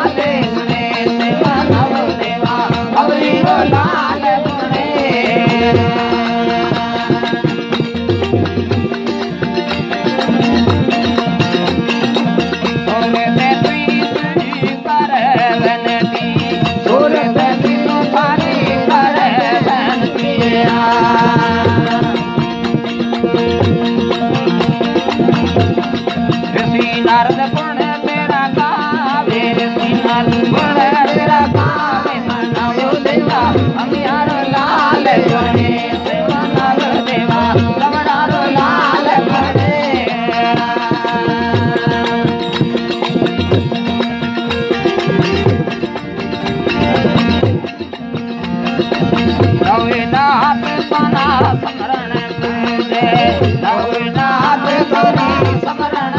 लाल गुणे सेवा नव देवा अवरी रो लाल गुणे नारद गुण तेरा गावे ऋषि नारद गुण तेरा गावे मनाओ देवा अमियारो लाल गुणे सेवा नव देवा रमणारो लाल गुणे नवनाथ पना समरण पूजे नवनाथ तोरी समरण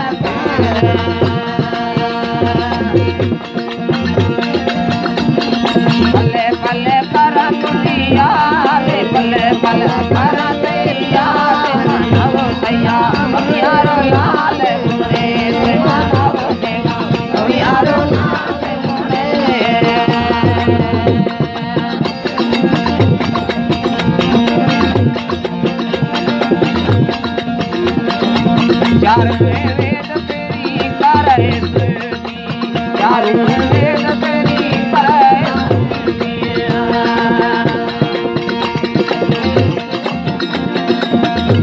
पले पले कर दुनिया रे पले पले कर दैया नव सैया अमियारो लाल गुणे सेवा नव देवा अमियारो लाल गुणे चार वेद तेरी करे स्तुति चार वेद तेरी करे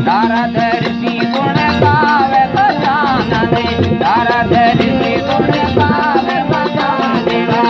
नारद ऋषि गुण गावे बजानने नारद ऋषि गुण गावे बजानेवा